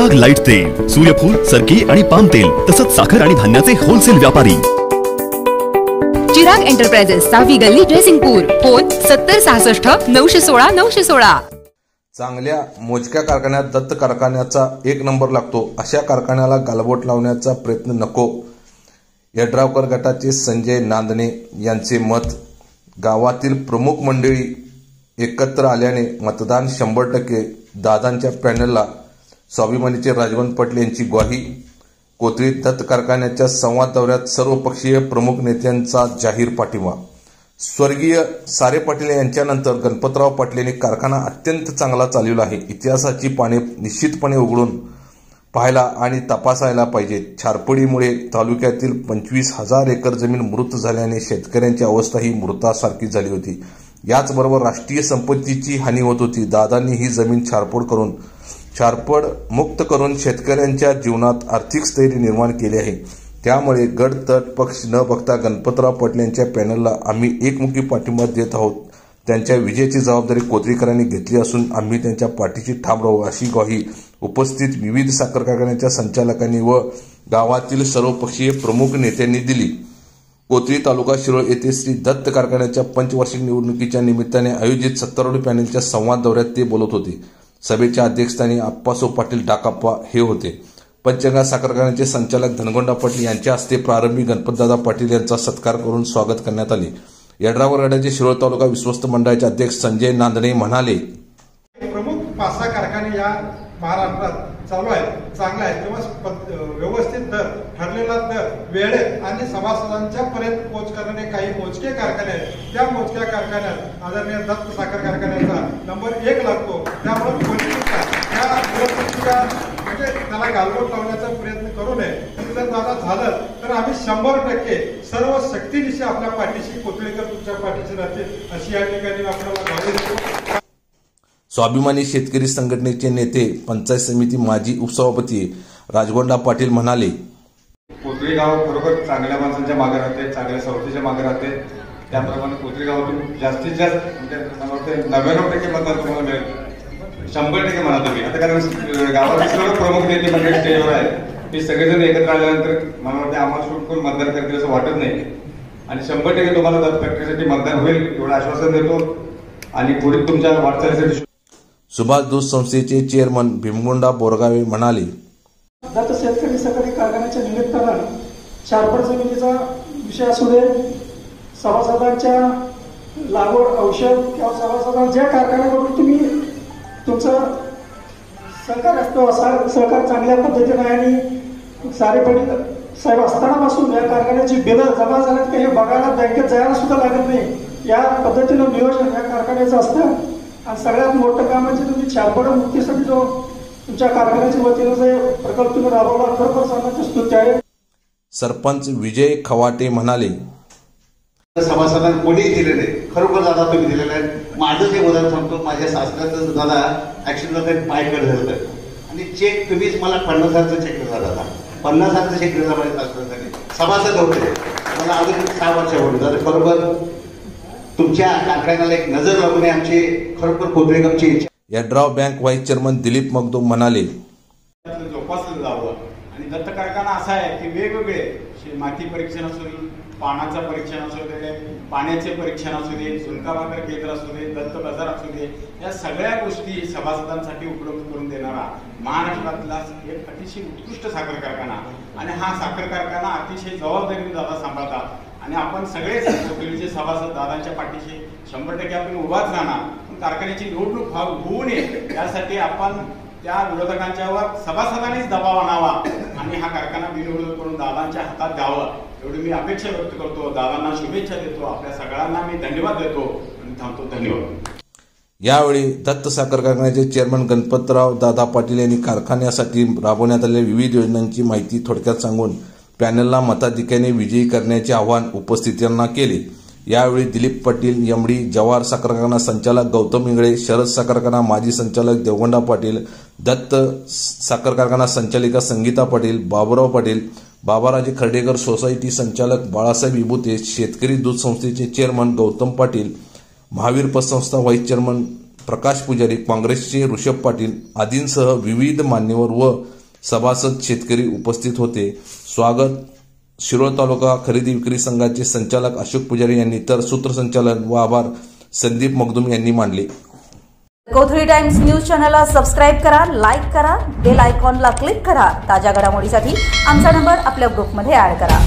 Chirag light तेल, सूर्यफूल, सरकी आणि पाम तेल तसंच साखर आणि धान्याचे होलसेल व्यापारी। चिराग एंटरप्राइजेस, 6वी गल्ली, ड्रेसिंगपूर। फोन 7066 916 916। चांगल्या मोजक्या कारखान्यात दत्त कारखान्याचा एक नंबर लागतो, अशा कारखान्याला गालबोट लावण्याचा प्रयत्न नको, यड्रावकर गटाचे संजय नांदणे यांचे मत। गावातील प्रमुख मंडळी एकत्र आल्याने मतदान 100%। दादांच्या पॅनलला स्वाभिमानीचे राजवंत पाटील यांची ग्वाही। कोथळी दत्त कारखान्याच्या संवाद दौऱ्यात सर्वपक्षीय प्रमुख नेत्यांचा जाहीर पाठिंबा। स्वर्गीय सारे पाटील यांच्यानंतर गणपतराव पाटील यांनी कारखाना अत्यंत चांगला चालविला आहे। इतिहासाची पाने निश्चितपणे उघडून पाहायला आणि तपासायला पाहिजे। छारपडीमुळे तालुक्यातील 25,000 एकर जमीन मृत झाल्याने शेतकऱ्यांची अवस्था ही मृतासारखी झाली होती। याचबरोबर राष्ट्रीय संपत्तीची हानी होत होती। दादांनी ही जमीन छारपड मुक्त करून शेतकऱ्यांच्या जीवनात आर्थिक स्थैर्य निर्माण केले आहे। त्यामुळे गट तट पक्ष न बघता गणपतराव पाटील यांच्या पॅनलला आम्ही एकमुखी पाठिंबा देत आहोत। त्यांच्या विजयाची जबाबदारी कोथळीकरांनी घेतली असून आम्ही त्यांच्या पाठीशी ठाम राहू, अशी ग्वाही उपस्थित विविध साखर कारखान्याच्या संचालकांनी व गावातील सर्वपक्षीय प्रमुख नेत्यांनी दिली। कोथळी तालुका शिरोळ येथे श्री दत्त कारखान्याच्या पंचवार्षिक निवडणुकीच्या निमित्ताने आयोजित सत्तारूढ पॅनलच्या संवाद दौऱ्यात ते बोलत होते। सभेच्या अध्यक्षस्थानी आप्पासो पाटील डाकाप्पा हे होते। पंचगंगा साखर कारखान्याचे संचालक धनगोंडा पाटील यांच्या हस्ते प्रारंभी गणपतदादा पाटील यांचा सत्कार करून स्वागत करण्यात आले। यड्रावकर गटाचे शिरोळ तालुका विश्वस्त मंडळाचे अध्यक्ष संजय नांदणे म्हणाले, प्रमुख 5-6 कारखाने या महाराष्ट्रात चालू आहेत, चांगला आहे, तेव्हा व्यवस्थित दर, ठरलेला दर, वेळेत आणि सभासदांच्या पर्यंत पोहोच करणारे काही मोजके कारखाने आहेत। त्या मोजक्या कारखान्यात आदरणीय दत्त साखर कारखान्याचा नंबर 1 लागतो। त्यामुळे म्हणजे त्याला गालबोट लावण्याचा प्रयत्न करू नये। जर दादा झालं तर आम्ही 100% सर्व शक्तीनिशी आपल्या पाठीशी, कोथळीकर तुमच्या पाठीशी राहतील अशी या ठिकाणी आपल्याला ग्वाही देतो। स्वाभिमानी शेतकरी संघटनेचे नेते, पंचायत समिती माजी उपसभापती राजगोंडा पाटील म्हणाले, कोथळी गाव खरोखर चांगल्या माणसांच्या मागे राहते, चांगल्या संस्थेच्या मागे राहते। त्याप्रमाणे कोथळी गावातून जास्तीत जास्त म्हणजे मला वाटतं 99% मतदान तुम्हाला मिळेल, 100% म्हणा तुम्ही। आता कारण गावातील सर्व प्रमुख नेते मंडळी स्टेजवर आहेत, ते सगळेजण एकत्र आल्यानंतर मला वाटतं आम्हाला सुटून मतदान करतील असं वाटत नाही आणि 100% तुम्हाला दत्त फॅक्टरीसाठी मतदान होईल एवढं आश्वासन देतो आणि पुढे तुमच्या वाटचालीसाठी। सुभाष दूध संस्थेचे चेअरमन भीमगोंडा बोरगावे म्हणाले, दत्त शेतकरी सहकारी कारखान्याच्या निमित्तानं छारपड जमिनीचा विषय असू दे, सभासदांच्या लागवड, औषध किंवा सभासदांच्या ज्या कारखान्याकडून तुम्ही तुमचं सहकार असतो, सहकार चांगल्या पद्धतीने आहे आणि सारे पाटील साहेब असतानापासून या कारखान्याची बिलं जमा झाल्यात काही बघायला बँकेत जायला सुद्धा लागत नाही। या पद्धतीनं नियोजन या कारखान्याचं असतं आणि सगळ्यात मोठं काम म्हणजे तुम्ही छारपड मुक्तीसाठी जो तुमच्या कारखान्याच्या वतीनं जे प्रकल्प तुम्ही राबवला, खरोखर सांगण्याची स्तुती आहे। सरपंच विजय खवाटे म्हणाले, सभासदांना कोणी दिले नाही, खरोखर दादा तुम्ही दिलेलं आहे। माझं जे उदाहरण सांगतो, माझ्या सासऱ्याचं दादा ऍक्सिडेंट पाय कट झालं आणि चेक तुम्हीच मला 50,000चा चेक दिला दादा, 50,000चा चेक दिला माझ्या सासऱ्यासाठी, सभासद होते मला अजून 6 वर्ष होते दादा। खरोखर तुमच्या कारखान्याला एक नजर लागू नये आमची खरोखर कोथळीकरांची इच्छा। Yadrav bank vice chairman Dilip Magdum म्हणाले, जोपासलं जावं आणि दत्त कारखाना असा आहे की वेगवेगळे माती परीक्षण असू दे, पाण्याचं परीक्षण असू दे, पाण्याचे परीक्षण असू दे, झुणकाभाकर केंद्र असू दे, दत्त बाजार असू दे, या सगळ्या गोष्टी सभासदांसाठी उपलब्ध करून देणारा महाराष्ट्रातला एक अतिशय उत्कृष्ट साखर कारखाना आणि हा साखर कारखाना अतिशय जबाबदारीने दादा सांभाळतात आणि आपण सगळेच कोथळीचे सभासद दादांच्या पाठीशी 100% आपण उभाच राहणार। कारखान्याची निवडणूक होऊ नये यासाठी आपण त्या विरोधकांच्यावर सभासदांनीच दबाव आणावा आणि हा कारखाना बिनविरोध करून दादांच्या हातात द्यावं एवढी मी अपेक्षा व्यक्त करतो। दादांना शुभेच्छा देतो, आपल्या सगळ्यांना मी धन्यवाद देतो आणि थांबतो। धन्यवाद। यावेळी दत्त साखर कारखान्याचे चेअरमन गणपतराव दादा पाटील यांनी कारखान्यासाठी राबवण्यात आलेल्या विविध योजनांची माहिती थोडक्यात सांगून पॅनलला मताधिक्याने विजयी करण्याचे आवाहन उपस्थितांना केले। यावेळी दिलीप पाटील, यमडी, जवाहर साखर कारखाना संचालक गौतम इंगळे, शरद साखर कारखाना माजी संचालक देवगोंडा पाटील, दत्त साखर कारखाना संचालिका संगीता पाटील, बाबूराव पाटील, बाबाराजे खर्डेकर सोसायटी संचालक बाळासाहेब विभूते, शेतकरी दूध संस्थेचे चेअरमन गौतम पाटील, महावीर पतसंस्था व्हाईस चेअरमन प्रकाश पुजारी, काँग्रेसचे ऋषभ पाटील आदींसह विविध मान्यवर व सभासद शेतकरी उपस्थित होते. स्वागत शिरोळ तालुका खरेदी विक्री संघाचे संचालक अशोक पुजारी यांनी तर सूत्रसंचालन व आभार संदीप मगदूम यांनी मानले. Go3 टाइम्स न्यूज चॅनलला सबस्क्राईब करा, लाईक करा, बेल आयकॉनला क्लिक करा. ताज्या घडामोडीसाठी आमचा नंबर आपल्या ग्रुपमध्ये ऍड करा.